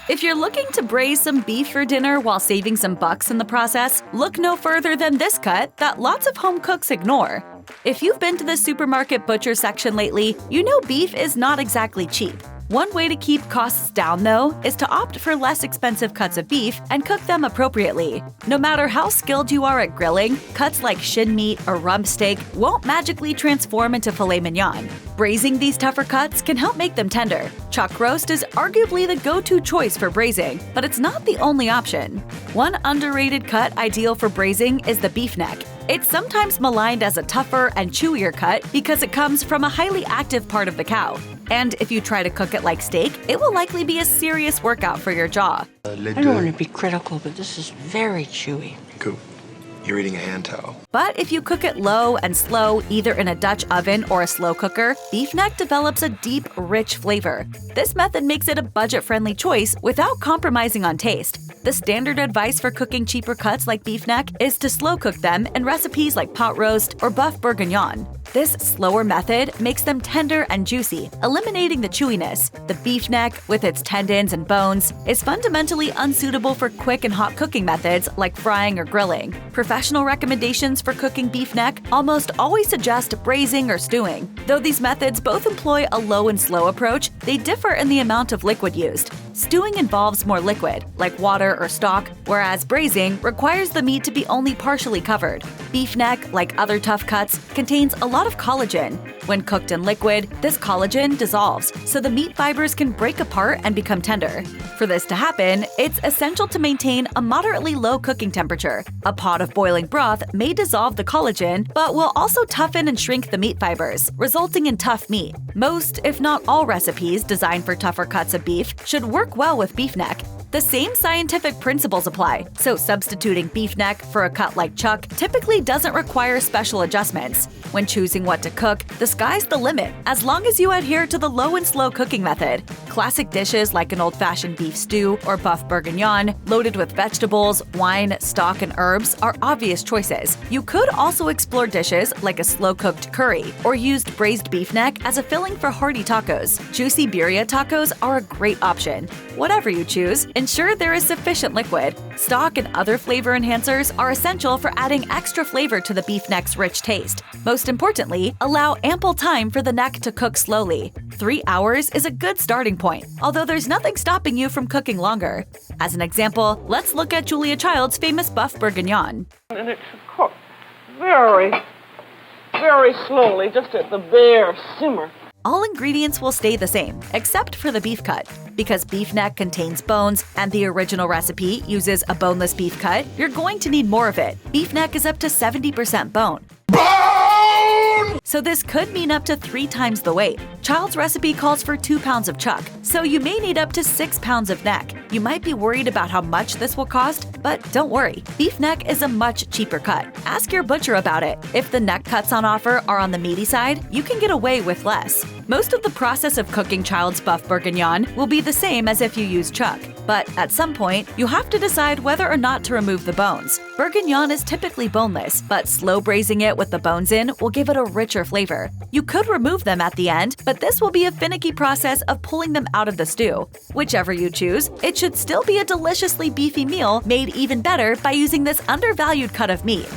If you're looking to braise some beef for dinner while saving some bucks in the process, look no further than this cut that lots of home cooks ignore. If you've been to the supermarket butcher section lately, you know beef is not exactly cheap. One way to keep costs down, though, is to opt for less expensive cuts of beef and cook them appropriately. No matter how skilled you are at grilling, cuts like shin meat or rump steak won't magically transform into filet mignon. Braising these tougher cuts can help make them tender. Chuck roast is arguably the go-to choice for braising, but it's not the only option. One underrated cut ideal for braising is the beef neck. It's sometimes maligned as a tougher and chewier cut because it comes from a highly active part of the cow. And if you try to cook it like steak, it will likely be a serious workout for your jaw. I don't want to be critical, but this is very chewy. Cool. You're eating a hand towel. But if you cook it low and slow, either in a Dutch oven or a slow cooker, beef neck develops a deep, rich flavor. This method makes it a budget-friendly choice without compromising on taste. The standard advice for cooking cheaper cuts like beef neck is to slow cook them in recipes like pot roast or buff bourguignon. This slower method makes them tender and juicy, eliminating the chewiness. The beef neck, with its tendons and bones, is fundamentally unsuitable for quick and hot cooking methods like frying or grilling. Professional recommendations for cooking beef neck almost always suggest braising or stewing. Though these methods both employ a low and slow approach, they differ in the amount of liquid used. Stewing involves more liquid, like water or stock, whereas braising requires the meat to be only partially covered. Beef neck, like other tough cuts, contains a lot of collagen. When cooked in liquid, this collagen dissolves, so the meat fibers can break apart and become tender. For this to happen, it's essential to maintain a moderately low cooking temperature. A pot of boiling broth may dissolve the collagen, but will also toughen and shrink the meat fibers, resulting in tough meat. Most, if not all recipes designed for tougher cuts of beef should work well with beef neck. The same scientific principles apply, so substituting beef neck for a cut like chuck typically doesn't require special adjustments. When choosing what to cook, the sky's the limit, as long as you adhere to the low and slow cooking method. Classic dishes like an old-fashioned beef stew or buff bourguignon, loaded with vegetables, wine, stock, and herbs, are obvious choices. You could also explore dishes like a slow-cooked curry, or used braised beef neck as a filling for hearty tacos. Juicy birria tacos are a great option. Whatever you choose, ensure there is sufficient liquid. Stock and other flavor enhancers are essential for adding extra flavor to the beef neck's rich taste. Most importantly, allow ample time for the neck to cook slowly. 3 hours is a good starting point, although there's nothing stopping you from cooking longer. As an example, let's look at Julia Child's famous buff bourguignon. And it should cook very, very slowly, just at the bare simmer. All ingredients will stay the same, except for the beef cut. Because beef neck contains bones and the original recipe uses a boneless beef cut, you're going to need more of it. Beef neck is up to 70% bone. So this could mean up to 3 times the weight. Child's recipe calls for 2 pounds of chuck, so you may need up to 6 pounds of neck. You might be worried about how much this will cost, but don't worry. Beef neck is a much cheaper cut. Ask your butcher about it. If the neck cuts on offer are on the meaty side, you can get away with less. Most of the process of cooking Child's buff bourguignon will be the same as if you use chuck. But at some point, you have to decide whether or not to remove the bones. Bourguignon is typically boneless, but slow braising it with the bones in will give it a richer flavor. You could remove them at the end, but this will be a finicky process of pulling them out of the stew. Whichever you choose, it should still be a deliciously beefy meal made even better by using this undervalued cut of meat.